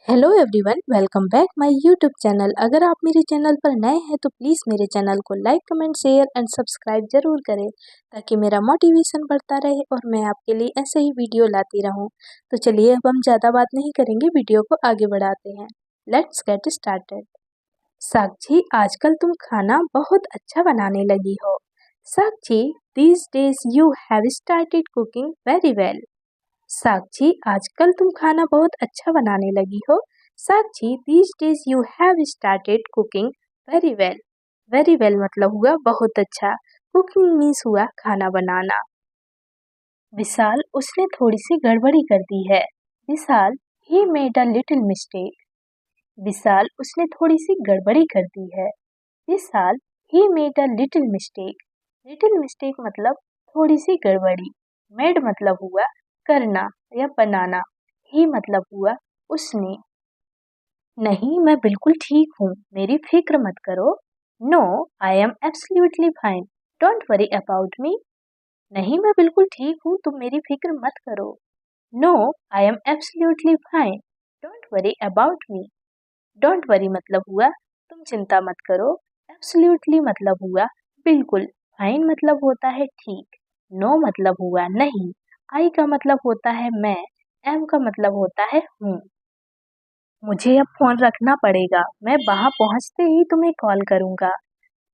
Hello everyone, welcome back my YouTube channel. अगर आप मेरे चैनल पर नए हैं तो प्लीज़ मेरे चैनल को like comment share and subscribe ज़रूर करें ताकि मेरा मोटिवेशन बढ़ता रहे और मैं आपके लिए ऐसे ही वीडियो लाती रहूं। तो चलिए अब हम ज़्यादा बात नहीं करेंगे, वीडियो को आगे बढ़ाते हैं। Let's get started. साक्षी, आजकल तुम खाना बहुत अच्छा बनाने लगी हो। साक्षी, these days you have started cooking very well. साक्षी, आजकल तुम खाना बहुत अच्छा बनाने लगी हो। साक्षी, these days you have started cooking very well. Very well मतलब हुआ बहुत अच्छा। Cooking means हुआ खाना बनाना। विशाल, उसने थोड़ी सी गड़बड़ी कर दी है। विशाल, he made a little mistake. विशाल, उसने थोड़ी सी गड़बड़ी कर दी है। विशाल, he made a little mistake. Little mistake मतलब थोड़ी सी गड़बड़ी। Made मतलब हुआ करना या बनाना। ही मतलब हुआ उसने। नहीं, मैं बिल्कुल ठीक हूँ, मेरी फिक्र मत करो। No, I am absolutely fine, don't worry about me. नहीं, मैं बिल्कुल ठीक हूँ, तुम मेरी फिक्र मत करो। No, I am absolutely fine, don't worry about me. Don't worry मतलब हुआ तुम चिंता मत करो। एब्सोल्युटली मतलब हुआ बिल्कुल। फाइन मतलब होता है ठीक। नो मतलब हुआ नहीं। आई का मतलब होता है मैं। एम का मतलब होता है हूँ। मुझे अब फोन रखना पड़ेगा, मैं वहां पहुंचते ही तुम्हें कॉल करूंगा।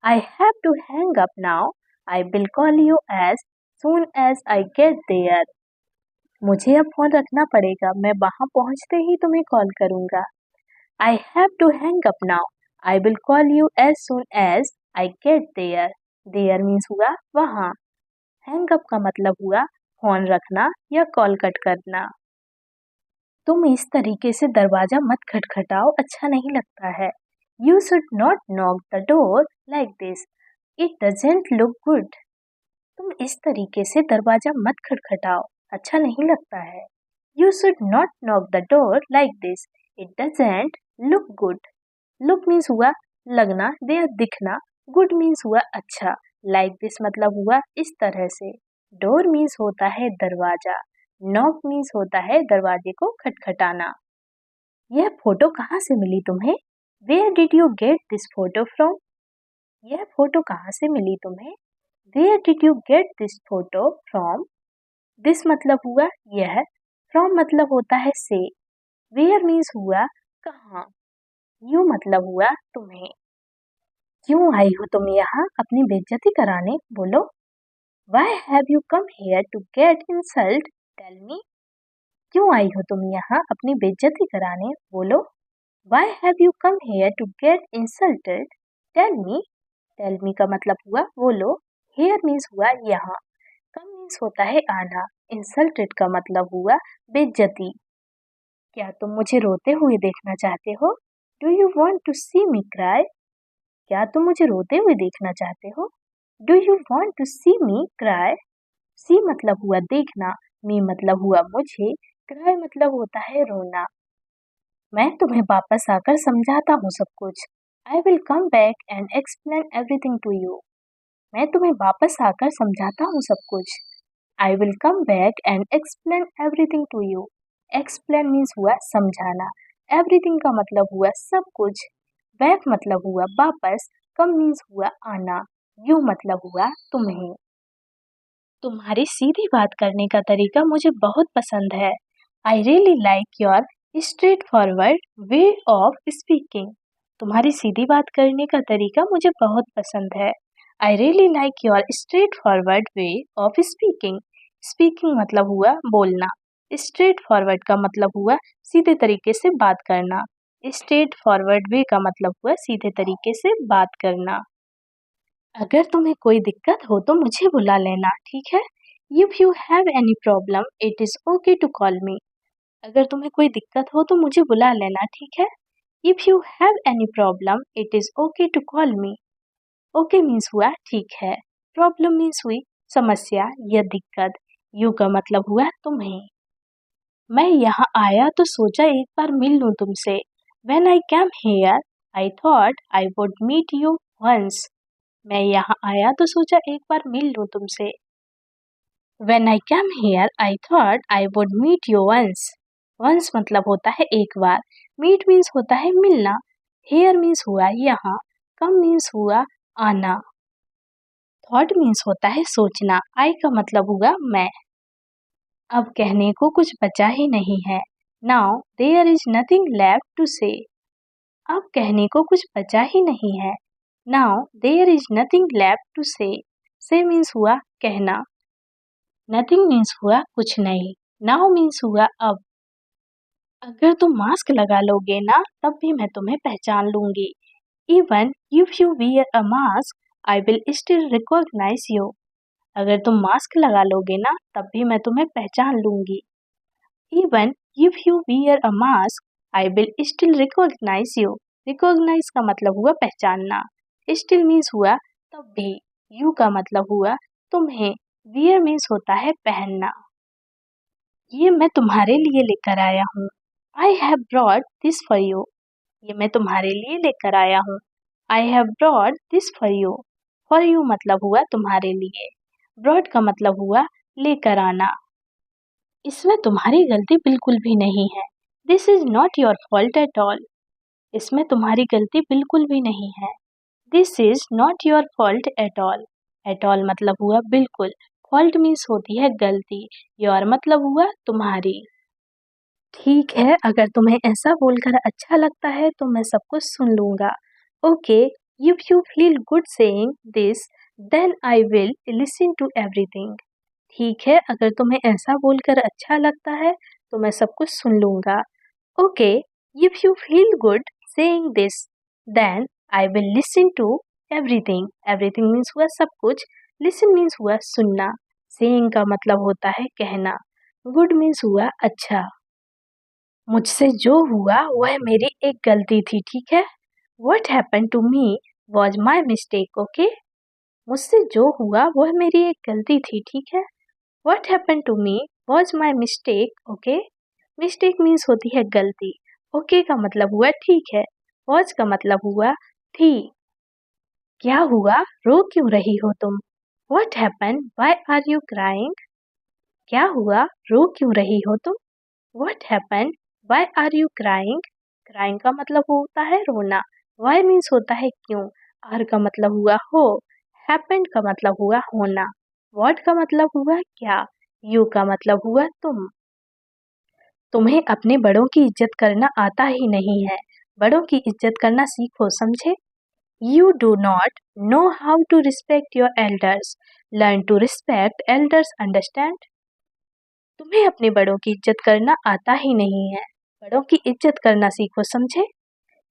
I have to hang up now, I will call you as soon as I get there. मुझे अब फोन रखना पड़ेगा, मैं वहां पहुंचते ही तुम्हें कॉल करूंगा। I have to hang up now, I will call you as soon as I get there. There means हुआ वहां। हैंग अप का मतलब हुआ फोन रखना या कॉल कट करना। तुम इस तरीके से दरवाजा मत खटखटाओ, अच्छा नहीं लगता है। You should not knock the door like this, it doesn't look good. तुम इस तरीके से दरवाजा मत खटखटाओ, अच्छा नहीं लगता है। You should not knock the door like this, it doesn't look good. Look means हुआ लगना या दिखना। गुड मीन्स हुआ अच्छा। लाइक दिस मतलब हुआ इस तरह से। डोर मीन्स होता है दरवाजा। नॉक मीन्स होता है दरवाजे को खटखटाना। यह फोटो कहाँ से मिली तुम्हें? Where did you get this photo from? यह फोटो कहाँ से मिली तुम्हें? Where did you get this photo from? This मतलब हुआ यह। फ्रॉम मतलब होता है से। वेयर मीन्स हुआ कहाँ। यू मतलब हुआ तुम्हें। क्यों आई हो तुम यहाँ अपनी बेइज्जती कराने? बोलो। Why have you come here to get insult? Tell me. क्यों आई हो तुम यहाँ अपनी बेइज्जती कराने? बोलो। Why have you come here to get insulted? Tell me. Tell me का मतलब हुआ बोलो। Here means हुआ यहाँ। Come means होता है आना। Insulted का मतलब हुआ बेइज्जती। क्या तुम मुझे रोते हुए देखना चाहते हो? Do you want to see me cry? क्या तुम मुझे रोते हुए देखना चाहते हो? Do you want to see me cry? See मतलब हुआ देखना, मी मतलब हुआ मुझे, क्राई मतलब होता है रोना। मैं तुम्हें वापस आकर समझाता हूँ सब कुछ। I will come back and explain everything to you. मैं तुम्हें वापस आकर समझाता हूँ सब कुछ। I will come back and explain everything to you. Explain means हुआ समझाना। एवरीथिंग का मतलब हुआ सब कुछ। बैक मतलब हुआ वापस। कम मीन्स हुआ आना। यू मतलब हुआ तुम्हें। तुम्हारी सीधी बात करने का तरीका मुझे बहुत पसंद है। I really like your straight forward way of speaking. तुम्हारी सीधी बात करने का तरीका मुझे बहुत पसंद है। I really like your straight forward way of speaking. Speaking मतलब हुआ बोलना। स्ट्रेट फॉरवर्ड का मतलब हुआ सीधे तरीके से बात करना। स्ट्रेट फॉरवर्ड वे का मतलब हुआ सीधे तरीके से बात करना। अगर तुम्हें कोई दिक्कत हो तो मुझे बुला लेना, ठीक है? If you have any problem it is okay to call me. अगर तुम्हें कोई दिक्कत हो तो मुझे बुला लेना, ठीक है? If you have any problem it is okay to call me. Okay means हुआ ठीक है। प्रॉब्लम मीन्स हुई समस्या या दिक्कत। यू का मतलब हुआ तुम्हें। मैं यहाँ आया तो सोचा एक बार मिल लूँ तुमसे। When I came here, I thought I would meet you once. मैं यहाँ आया तो सोचा एक बार मिल लूँ तुमसे। When I came here, I thought I would meet you once. Once मतलब होता है एक बार। मीट मीन्स होता है मिलना, हेयर मीन्स हुआ यहाँ, कम मीन्स हुआ आना, थॉट मीन्स होता है सोचना, आई का मतलब हुआ मैं। अब कहने को कुछ बचा ही नहीं है, now there is nothing left to say. अब कहने को कुछ बचा ही नहीं है, now there is nothing left to say means हुआ कहना, नथिंग मीन्स हुआ कुछ नहीं, नाउ मीन्स हुआ अब। अगर तुम मास्क लगा लोगे ना तब भी मैं तुम्हें पहचान लूंगी, even if you wear a mask I will still recognise you. अगर तुम मास्क लगा लोगे ना तब भी मैं तुम्हें पहचान लूंगी, even if you wear a mask I will still recognise you. Recognise का मतलब हुआ पहचानना, स्टिल मीन्स हुआ तब भी, यू का मतलब हुआ तुम्हें, वियर मीन्स होता है पहनना। ये मैं तुम्हारे लिए लेकर आया हूँ, I have brought this for you. ये मैं तुम्हारे लिए लेकर आया हूँ, I have brought this for you मतलब हुआ तुम्हारे लिए, ब्रॉट का मतलब हुआ लेकर आना। इसमें तुम्हारी गलती बिल्कुल भी नहीं है, this is not your fault at all. इसमें तुम्हारी गलती बिल्कुल भी नहीं है, this is not your fault at all मतलब हुआ बिल्कुल, फॉल्ट मीन्स होती है गलती, योर मतलब हुआ तुम्हारी। ठीक है, अगर तुम्हें ऐसा बोलकर अच्छा लगता है तो मैं सब कुछ सुन लूँगा। Okay, if you feel good saying this then I will listen to everything. ठीक है, अगर तुम्हें ऐसा बोलकर अच्छा लगता है तो मैं सब कुछ सुन लूँगा। Okay, if you feel good saying this then I will listen to everything. Everything means हुआ सब कुछ, लिसन मीन्स हुआ सुनना, सेइंग का मतलब होता है कहना, गुड मीन्स हुआ अच्छा। मुझसे जो हुआ वह मेरी एक गलती थी, ठीक है। What happen to me was my mistake, okay. मुझसे जो हुआ वह मेरी एक गलती थी, ठीक है। What happen to me was my mistake, okay. Mistake means होती है गलती, ओके का मतलब हुआ ठीक है, वॉज का मतलब हुआ थी। क्या हुआ, रो क्यों रही हो तुम। What happen why are you crying. क्या हुआ, रो क्यों रही हो तुम। What happened? Why are you crying? Crying का मतलब होता है रोना, why मीन्स होता है क्यों, are का मतलब हुआ हो, happened का मतलब हुआ होना, what का मतलब हुआ क्या, you का मतलब हुआ तुम। तुम्हें अपने बड़ों की इज्जत करना आता ही नहीं है, बड़ों की इज्जत करना सीखो, समझे। You do not know how to respect your elders. Learn to respect elders, understand? तुम्हें अपने बड़ों की इज्जत करना आता ही नहीं है, बड़ों की इज्जत करना सीखो, समझे।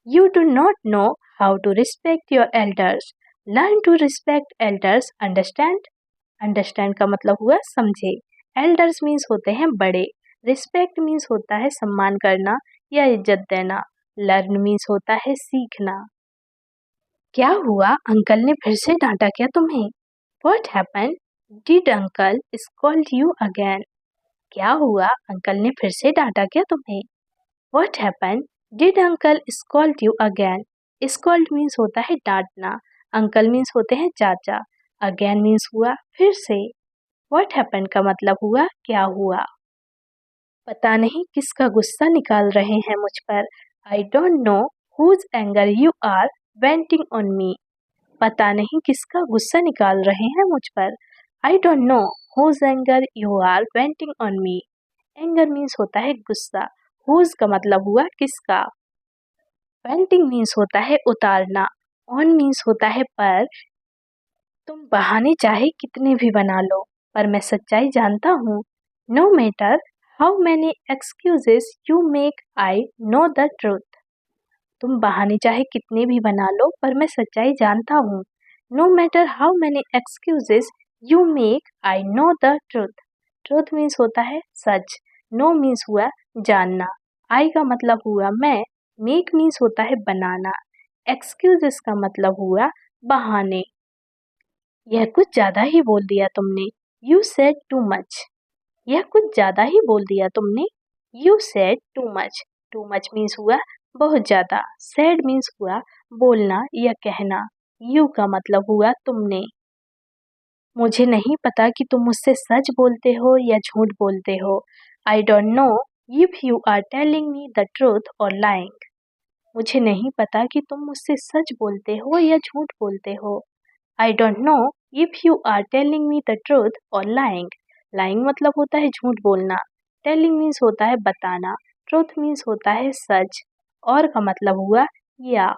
You do not know how to respect your elders, learn to respect elders, understand. Understand का मतलब हुआ समझे, एल्डर्स मीन्स होते हैं बड़े, रिस्पेक्ट मीन्स होता है सम्मान करना या इज्जत देना, लर्न मीन्स होता है सीखना। क्या हुआ, अंकल ने फिर से डांटा क्या तुम्हें। What happen, did uncle scold you again. क्या हुआ, अंकल ने फिर से डांटा क्या तुम्हें। What happened? Did uncle scold you again? Scold means होता है डांटना, अंकल मीन्स होते हैं चाचा, अगेन मीन्स हुआ फिर से। What happened का मतलब हुआ क्या हुआ। पता नहीं किसका गुस्सा निकाल रहे हैं मुझ पर, I don't know whose anger you are venting on me। पता नहीं किसका गुस्सा निकाल रहे हैं मुझ पर, I don't know whose anger you are venting on me। Anger means होता है गुस्सा, whose का मतलब हुआ किसका। वेंटिंग मीन्स होता है उतारना, ऑन मीन्स होता है पर। तुम बहाने चाहे कितने भी बना लो पर मैं सच्चाई जानता हूँ, no matter how many excuses you make I know the truth. तुम बहाने चाहे कितने भी बना लो पर मैं सच्चाई जानता हूँ, no matter how many excuses you make I know the truth. Truth means होता है सच, नो मीन्स हुआ जानना, आई का मतलब हुआ मैं, मेक मीन्स होता है बनाना, एक्सक्यूजेस का मतलब हुआ बहाने। यह कुछ ज्यादा ही बोल दिया तुमने, यू सेड टू मच। यह कुछ ज्यादा ही बोल दिया तुमने, you said too much. Too much means हुआ बहुत ज्यादा, सेड मीन्स हुआ बोलना या कहना, यू का मतलब हुआ तुमने। मुझे नहीं पता कि तुम मुझसे सच बोलते हो या झूठ बोलते हो, I don't know if you are telling me the truth or lying. मुझे नहीं पता कि तुम मुझसे सच बोलते हो या झूठ बोलते हो। I don't know if you are telling me the truth or lying. Lying मतलब होता है झूठ बोलना, टेलिंग मीन्स होता है बताना, ट्रूथ मीन्स होता है सच, और का मतलब हुआ या।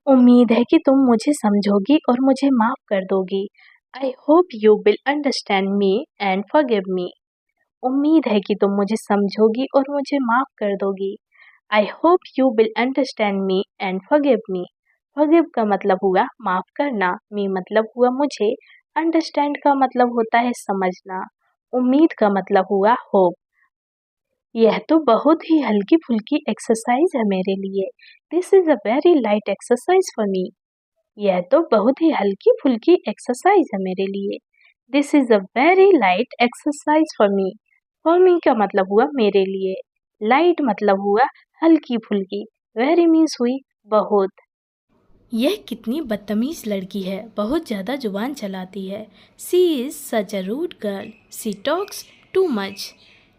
उम्मीद है कि तुम मुझे समझोगी और मुझे माफ कर दोगी। I hope you will understand me and forgive me. उम्मीद है कि तुम मुझे समझोगी और मुझे माफ कर दोगी। I hope you will understand me and forgive me. Forgive का मतलब हुआ माफ करना, मी मतलब हुआ मुझे, अंडरस्टैंड का मतलब होता है समझना, उम्मीद का मतलब हुआ होप। यह तो बहुत ही हल्की फुल्की एक्सरसाइज है मेरे लिए। This is a very light exercise for me. यह तो बहुत ही हल्की फुल्की एक्सरसाइज है मेरे लिए। This is a very light exercise for me. For me का मतलब हुआ मेरे लिए, लाइट मतलब हुआ हल्की फुल्की, वेरी मीन्स हुई बहुत। यह कितनी बदतमीज लड़की है, बहुत ज़्यादा जुबान चलाती है। She is such a rude girl, she talks too much.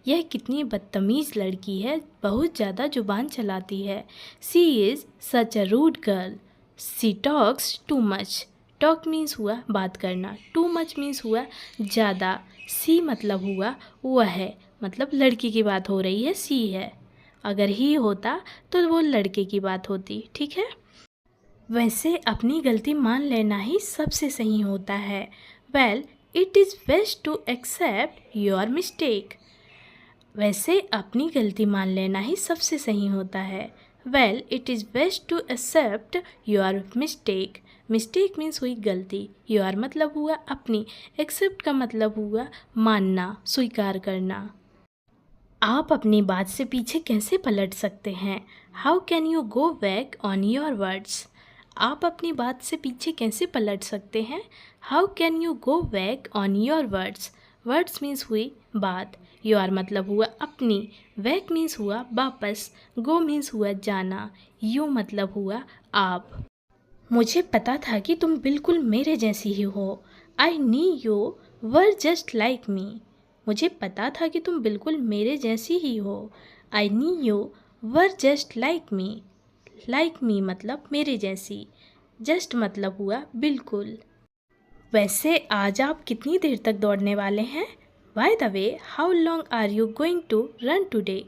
यह कितनी बदतमीज लड़की है, बहुत ज़्यादा जुबान चलाती है। She is such a rude girl, she talks too much. Talk means हुआ बात करना, टू मच मीन्स हुआ ज़्यादा, सी मतलब हुआ वह है, मतलब लड़की की बात हो रही है, सी है। अगर ही होता तो वो लड़के की बात होती, ठीक है। वैसे अपनी गलती मान लेना ही सबसे सही होता है। Well, it is best to accept your mistake. वैसे अपनी गलती मान लेना ही सबसे सही होता है। Well, it is best to accept your mistake. Mistake means हुई गलती, योर मतलब हुआ अपनी, एक्सेप्ट का मतलब हुआ मानना, स्वीकार करना। आप अपनी बात से पीछे कैसे पलट सकते हैं? How can you go back on your words? आप अपनी बात से पीछे कैसे पलट सकते हैं? How can you go back on your words? Words means हुई बात, योर मतलब हुआ अपनी, बैक मीन्स हुआ वापस, गो मीन्स हुआ जाना, यू मतलब हुआ आप। मुझे पता था कि तुम बिल्कुल मेरे जैसी ही हो। I knew you were just like me. मुझे पता था कि तुम बिल्कुल मेरे जैसी ही हो। I knew you were just like me. Like me मतलब मेरे जैसी, जस्ट मतलब हुआ बिल्कुल। वैसे आज आप कितनी देर तक दौड़ने वाले हैं? By the way, how long are you going to run today?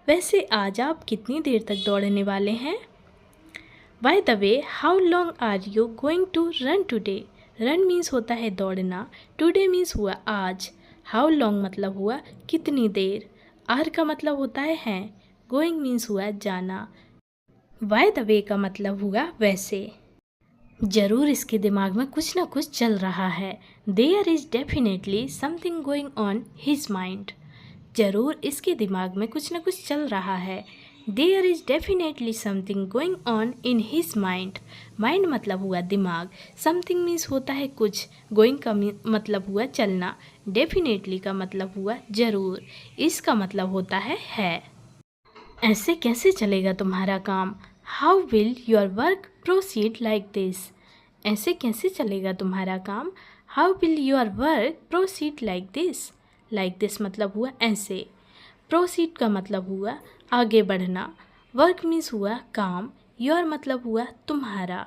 वैसे आज आप कितनी देर तक दौड़ने वाले हैं? By the way, how long are you going to run today? Run means होता है दौड़ना, टुडे मीन्स हुआ आज, हाउ लॉन्ग मतलब हुआ कितनी देर, आर का मतलब होता है, गोइंग मीन्स हुआ जाना, बाय द वे का मतलब हुआ वैसे। ज़रूर इसके दिमाग में कुछ ना कुछ चल रहा है। There is definitely something going on his mind. ज़रूर इसके दिमाग में कुछ ना कुछ चल रहा है। There is definitely something going on in his mind. Mind मतलब हुआ दिमाग, समथिंग मीन्स होता है कुछ, गोइंग का मतलब हुआ चलना, डेफिनेटली का मतलब हुआ ज़रूर, इसका मतलब होता है। ऐसे कैसे चलेगा तुम्हारा काम? How will your work proceed like this? ऐसे कैसे चलेगा तुम्हारा काम? How will your work proceed like this? Like this मतलब हुआ ऐसे, प्रोसीड का मतलब हुआ आगे बढ़ना, वर्क मीन्स हुआ काम, योर मतलब हुआ तुम्हारा।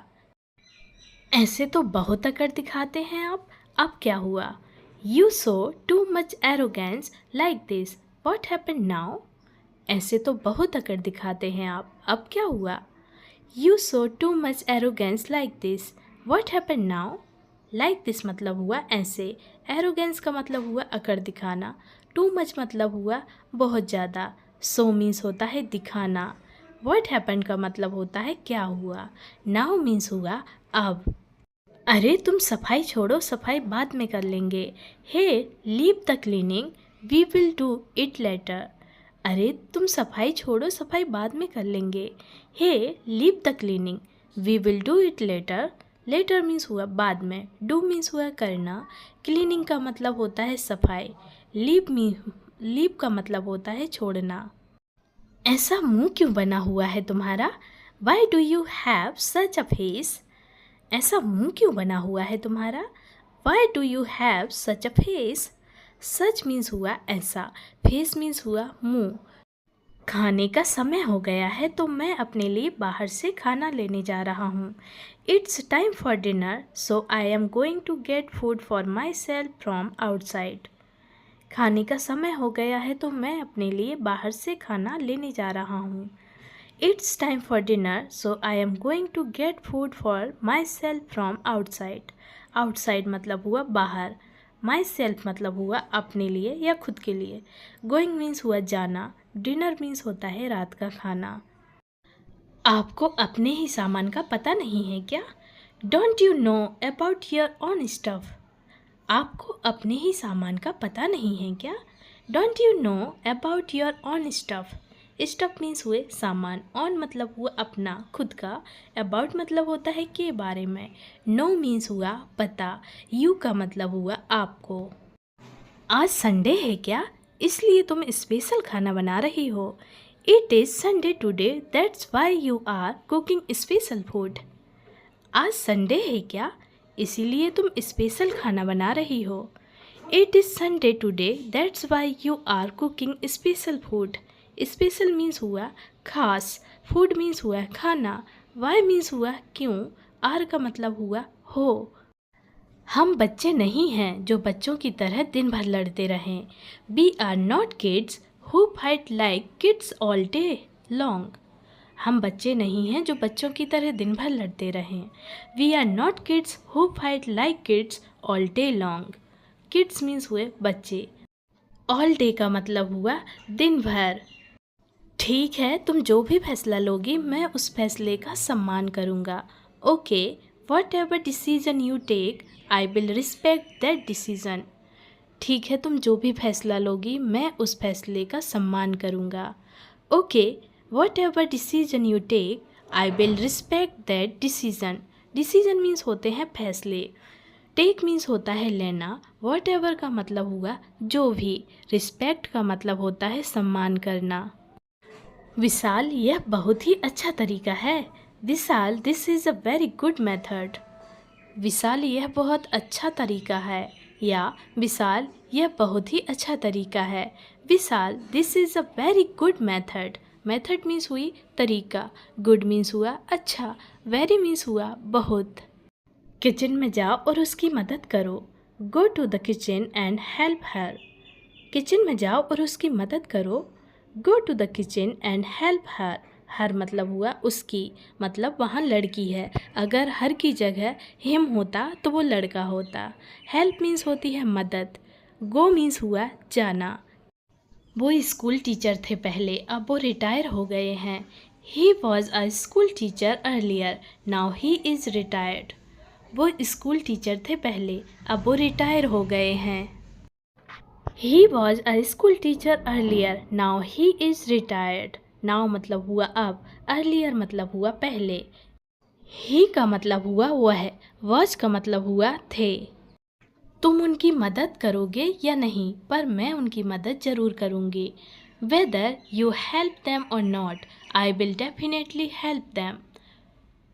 ऐसे तो बहुत अकड़ दिखाते हैं आप, अब क्या हुआ? You so too much arrogance like this, what happen now? ऐसे तो बहुत अकड़ दिखाते हैं आप, अब क्या हुआ? You so too much arrogance like this, what happen now? Like this मतलब हुआ ऐसे, एरोगेंस का मतलब हुआ अकड़ दिखाना, टू मच मतलब हुआ बहुत ज़्यादा, सो मीन्स होता है दिखाना, वॉट हैपन का मतलब होता है क्या हुआ, नाउ मीन्स हुआ अब। अरे तुम सफाई छोड़ो, सफाई बाद में कर लेंगे। Hey leave the cleaning, we will do it later. अरे तुम सफाई छोड़ो, सफाई बाद में कर लेंगे। Hey leave the cleaning, we will do it later. Later means हुआ बाद में, डू मीन्स हुआ करना, क्लीनिंग का मतलब होता है सफाई, लीव का मतलब होता है छोड़ना। ऐसा मुंह क्यों बना हुआ है तुम्हारा? Why do you have such a face? ऐसा मुंह क्यों बना हुआ है तुम्हारा? Why do you have such a face? Such means हुआ ऐसा, फेस मीन्स हुआ मुंह। खाने का समय हो गया है तो मैं अपने लिए बाहर से खाना लेने जा रहा हूँ। It's time for dinner so I am going to get food for myself from outside. खाने का समय हो गया है तो मैं अपने लिए बाहर से खाना लेने जा रहा हूँ। It's time for dinner so I am going to get food for myself from outside. Outside मतलब हुआ बाहर, माई सेल्फ मतलब हुआ अपने लिए या खुद के लिए, गोइंग मीन्स हुआ जाना, डिनर मीन्स होता है रात का खाना। आपको अपने ही सामान का पता नहीं है क्या? Don't you know about your own stuff. आपको अपने ही सामान का पता नहीं है क्या? Don't you know about your own stuff. Stuff means हुए सामान, ऑन मतलब हुआ अपना खुद का, अबाउट मतलब होता है के बारे में, नो मीन्स हुआ पता, यू का मतलब हुआ आपको। आज संडे है क्या, इसलिए तुम स्पेशल खाना बना रही हो। It is Sunday today that's why you are cooking special food. आज संडे है क्या, इसीलिए तुम स्पेशल खाना बना रही हो। It is Sunday today that's why you are cooking special food. Special means हुआ खास, फूड मीन्स हुआ खाना, वाई मीन्स हुआ क्यों, आर का मतलब हुआ हो। हम बच्चे नहीं हैं जो बच्चों की तरह दिन भर लड़ते रहें। We are not kids who fight like kids all day long. हम बच्चे नहीं हैं जो बच्चों की तरह दिन भर लड़ते रहें। We are not kids who fight like kids all day long. Kids means हुए बच्चे, ऑल डे का मतलब हुआ दिन भर। ठीक है, तुम जो भी फैसला लोगी मैं उस फैसले का सम्मान करूँगा। Okay, whatever decision you take I will respect that decision. ठीक है, तुम जो भी फैसला लोगी मैं उस फैसले का सम्मान करूँगा। Okay, whatever decision you take I will respect that decision. Decision means होते हैं फैसले, टेक मीन्स होता है लेना, वट एवर का मतलब हुआ जो भी, रिस्पेक्ट का मतलब होता है सम्मान करना। विशाल, यह बहुत ही अच्छा तरीका है। Vishal, this is a very good method. Vishal, यह बहुत अच्छा तरीका है, या विशाल, यह बहुत ही अच्छा तरीका है। Vishal, this is a very good method. Method means हुई तरीका, गुड मीन्स हुआ अच्छा, वेरी मीन्स हुआ बहुत। किचन में जाओ और उसकी मदद करो। Go to the kitchen and help her. Kitchen में जाओ और उसकी मदद करो। Go to the kitchen and help her. Her मतलब हुआ उसकी, मतलब वहाँ लड़की है, अगर हर की जगह हिम होता तो वो लड़का होता। हेल्प मीन्स होती है मदद। गो मीन्स हुआ जाना। वो स्कूल टीचर थे पहले, अब वो रिटायर हो गए हैं। He was a school teacher earlier, now he is retired. वो स्कूल टीचर थे पहले, अब वो रिटायर हो गए हैं। He was a school teacher earlier, now he is retired. Now मतलब हुआ अब, earlier मतलब हुआ पहले। He का मतलब हुआ वह, was का मतलब हुआ थे। तुम उनकी मदद करोगे या नहीं, पर मैं उनकी मदद ज़रूर करूँगी। Whether you help them or not, I will definitely help them.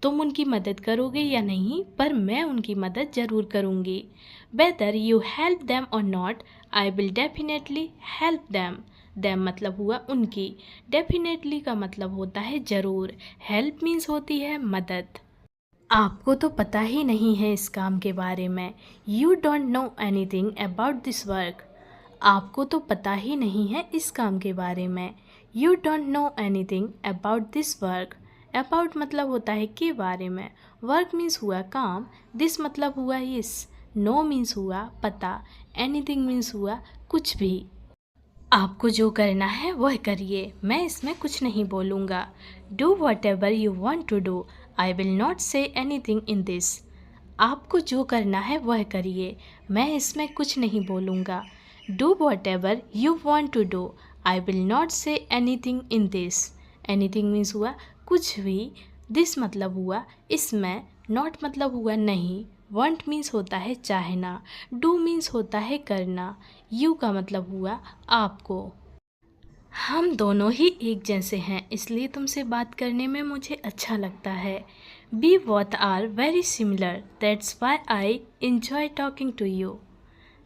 तुम उनकी मदद करोगे या नहीं, पर मैं उनकी मदद ज़रूर करूँगी। Whether you help them or not, I will definitely help them. Them मतलब हुआ उनकी, definitely का मतलब होता है ज़रूर, help मीन्स होती है मदद। आपको तो पता ही नहीं है इस काम के बारे में। You don't know anything about this work. आपको तो पता ही नहीं है इस काम के बारे में। You don't know anything about this work. About मतलब होता है के बारे में, वर्क मीन्स हुआ काम, दिस मतलब हुआ इस, नो मीन्स हुआ पता, एनीथिंग मीन्स हुआ कुछ भी। आपको जो करना है वह करिए, मैं इसमें कुछ नहीं बोलूँगा। Do whatever you want to do, I will not say anything in this. आपको जो करना है वह करिए, मैं इसमें कुछ नहीं बोलूँगा। Do whatever you want to do, I will not say anything in this. Anything means हुआ कुछ भी, दिस मतलब हुआ इसमें, नॉट मतलब हुआ नहीं, वांट मीन्स होता है चाहना, डू मीन्स होता है करना, यू का मतलब हुआ आपको। हम दोनों ही एक जैसे हैं, इसलिए तुमसे बात करने में मुझे अच्छा लगता है। We both are very similar, that's why I enjoy talking to you.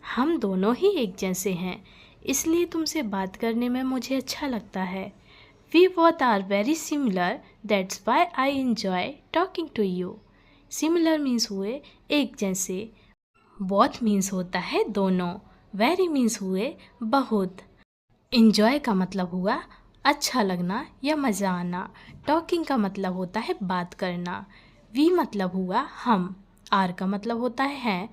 हम दोनों ही एक जैसे हैं, इसलिए तुमसे बात करने में मुझे अच्छा लगता है। We both are very similar, that's why I enjoy talking to you. Similar means हुए एक जैसे, बोथ मीन्स होता है दोनों, वेरी मीन्स हुए बहुत, इंजॉय का मतलब हुआ अच्छा लगना या मज़ा आना, टॉकिंग का मतलब होता है बात करना, वी मतलब हुआ हम, आर का मतलब होता है